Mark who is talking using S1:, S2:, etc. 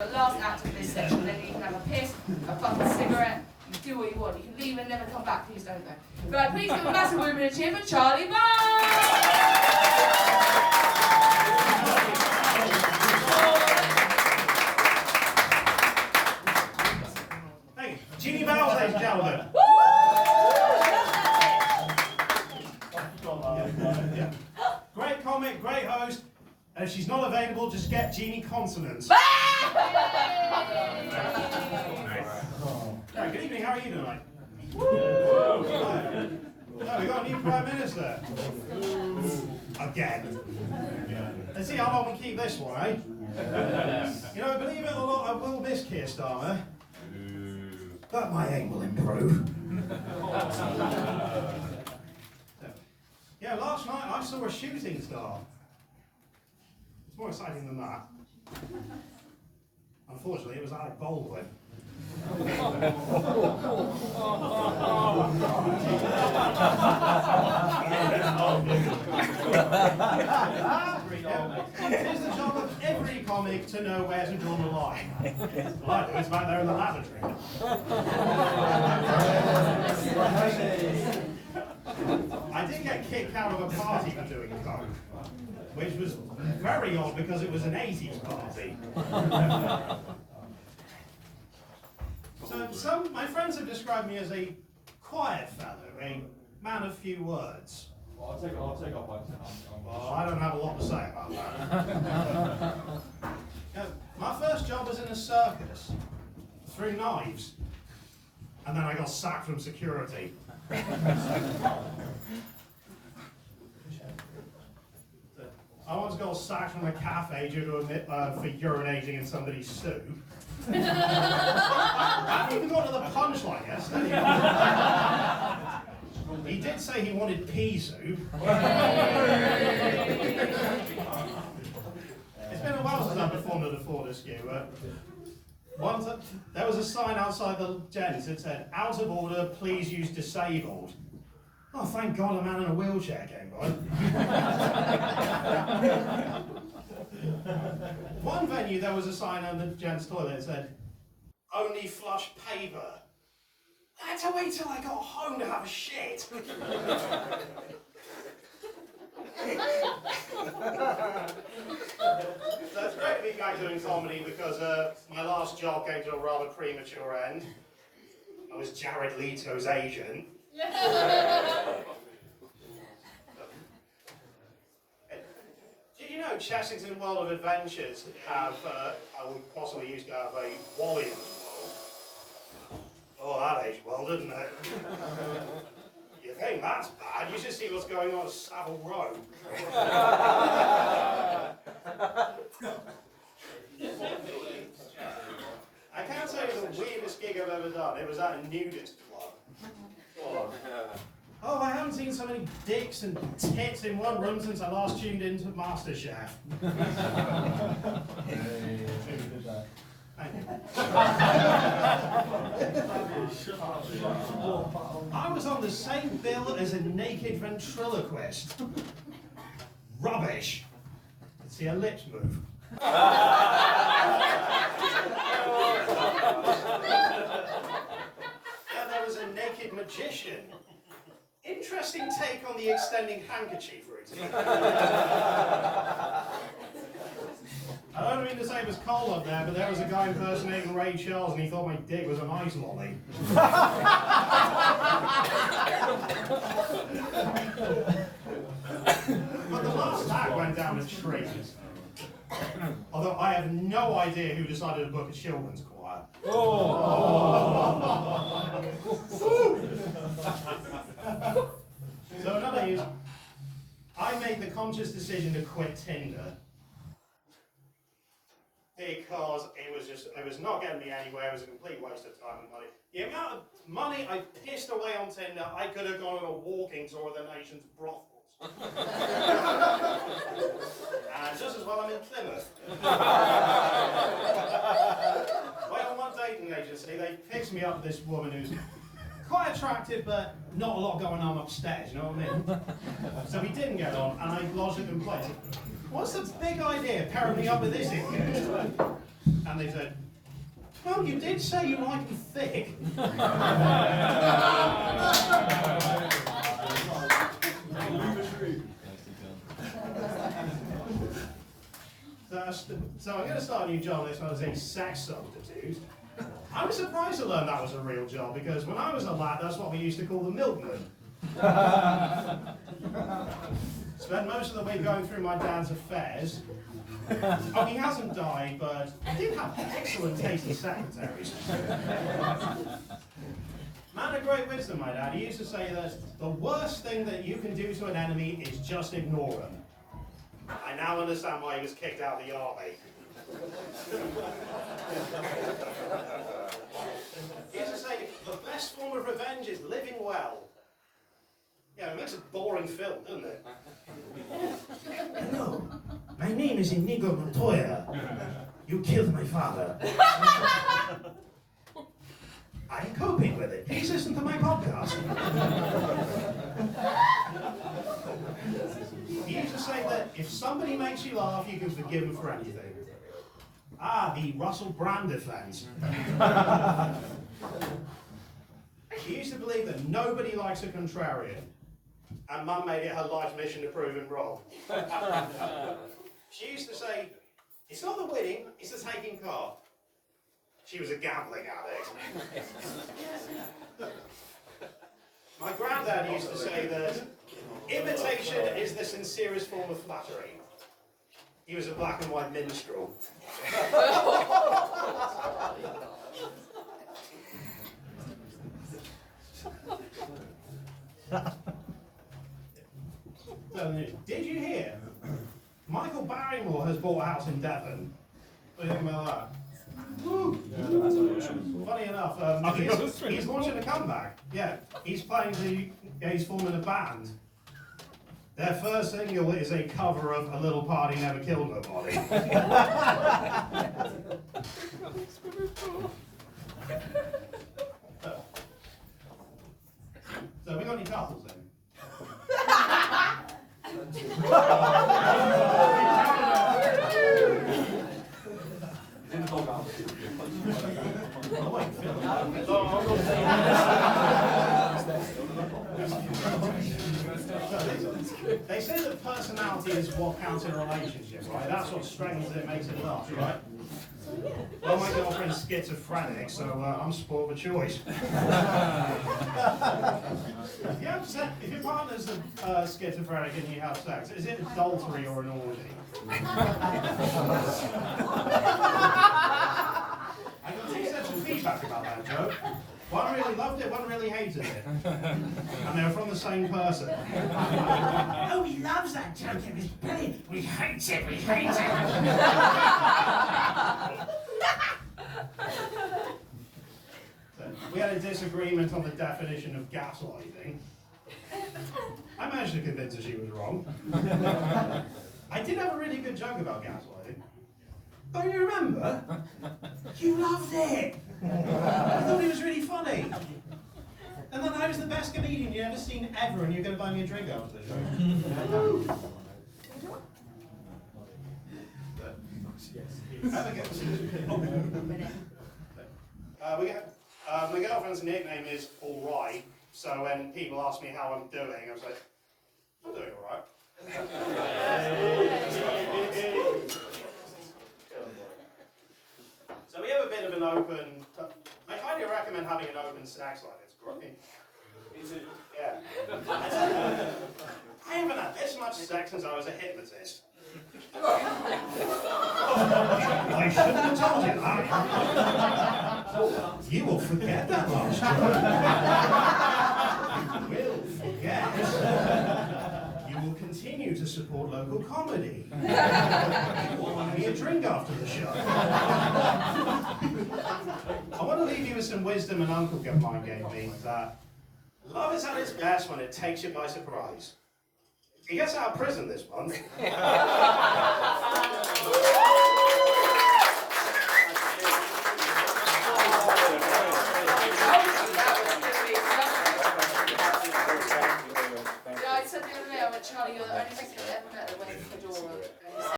S1: The last act of this section, then you can have a piss, a fucking cigarette, you can do what you want. You can leave and never come back, please don't go. Right, please give a massive woman a cheer for Charlie Bond!
S2: Thank you. Jeannie Bowles, ladies and gentlemen. Yeah. Great comic, great host. And if she's not available, just get Jeannie consonants. Right, good evening, how are you tonight? Oh, we got a new Prime Minister. Again. Let's see how long we keep this one, eh? You know, believe it or not, I will miss Keir Starmer. But my aim will improve. Yeah, last night I saw a shooting star. It's more exciting than that. Unfortunately, it was Alec Baldwin. It's the job of every comic to know where to draw the line. Well, I do, it's back there in the lavatory. I did get kicked out of a party for doing coke, which was very odd because it was an 80s party. So my friends have described me as a quiet fellow, a man of few words.
S3: Well, I'll take off.
S2: Well, I don't have a lot to say about that. My first job was in a circus, through knives, and then I got sacked from security. I once got sacked from a cafe due to for urinating in somebody's soup. I haven't even got to the punchline yet. He did say he wanted pea soup. It's been a while since I performed at the Fortescue. There was a sign outside the gents that said, "Out of order, please use disabled." Oh, thank God a man in a wheelchair came by. One venue, there was a sign on the gents' toilet that said, "Only flush paper." I had to wait till I got home to have a shit. So it's great to be back doing comedy because my last job came to a rather premature end. I was Jared Leto's agent. Did you know Chessington World of Adventures have, I would possibly used to have a Walliams World? Oh, that aged well, didn't it? You think that's bad? You should see what's going on at Savile Row. I can't tell you the weirdest gig I've ever done. It was at a nudist club. Oh, I haven't seen so many dicks and tits in one room since I last tuned into MasterChef. Thank you. I was on the same bill as a naked ventriloquist. Rubbish. Let's see her lips move. And there was a naked magician. Interesting take on the extending handkerchief routine. I don't mean to say it was cold up there, but there was a guy impersonating Ray Charles and he thought my dick was an ice lolly. But the last act went down a tree. Although I have no idea who decided to book a children's choir. So another is, I made the conscious decision to quit Tinder. Because it was not getting me anywhere, it was a complete waste of time and money. The amount of money I pissed away on Tinder, I could have gone on a walking tour of the nation's brothels. And just as well I'm in Plymouth. Well, on one dating agency, they picked me up with this woman who's quite attractive, but not a lot going on upstairs, you know what I mean? So we didn't get on, and I lodged a complaint. What's the big idea pairing me up with this idiot? And they said, well, you did say you like them thick. So I'm going to start a new job this one as a sex substitute. I was surprised to learn that was a real job because when I was a lad, that's what we used to call the milkman. Spent most of the week going through my dad's affairs. Oh, he hasn't died, but he did have excellent tasty secretaries. Man of great wisdom, my dad. He used to say that the worst thing that you can do to an enemy is just ignore them. I now understand why he was kicked out of the army. He used to say the best form of revenge is living well. Yeah, it makes a boring film, doesn't it? Hello, my name is Inigo Montoya. You killed my father. I'm coping with it. Please listen to my podcast. He used to say that if somebody makes you laugh, you can forgive them for anything. Ah, the Russell Brand defense. He used to believe that nobody likes a contrarian. And Mum made it her life mission to prove him wrong. She used to say, it's not the winning, it's the taking part. She was a gambling addict. My granddad used to say that imitation is the sincerest form of flattery. He was a black and white minstrel. Did you hear? Michael Barrymore has bought a house in Devon. What do you think about that? Woo. Funny enough, he's launching a comeback. Yeah, he's forming a band. Their first single is a cover of A Little Party Never Killed Nobody. So we got any couples then? They say that personality is what counts in a relationship, right? That's what strengthens it, makes it last, right? Well, my girlfriend's schizophrenic, so I'm sport of a choice. If your partner's schizophrenic and you have sex, is it adultery or an orgy? I got two sets of feedback about that joke. One really loved it, one really hated it. And they were from the same person. Oh, he loves that joke, it was brilliant. We hate it, we hate it. We had a disagreement on the definition of gaslighting. I managed to convince her she was wrong. I did have a really good joke about gaslighting. Oh, you remember? You loved it! I thought it was really funny. And then I was the best comedian you've ever seen ever, and you're going to buy me a drink after the show. My girlfriend's nickname is Alright, so when people ask me how I'm doing, I was like, I'm doing alright. So we have a bit of an open, I highly recommend having an open sex life, it's great. Yeah. I haven't had this much sex since I was a hypnotist. I shouldn't have told you that. You will forget that last joke. You will forget. You will continue to support local comedy. You will buy me a drink after the show. I want to leave you with some wisdom an uncle of mine gave me, that love is at its best when it takes you by surprise. He gets out of prison this month.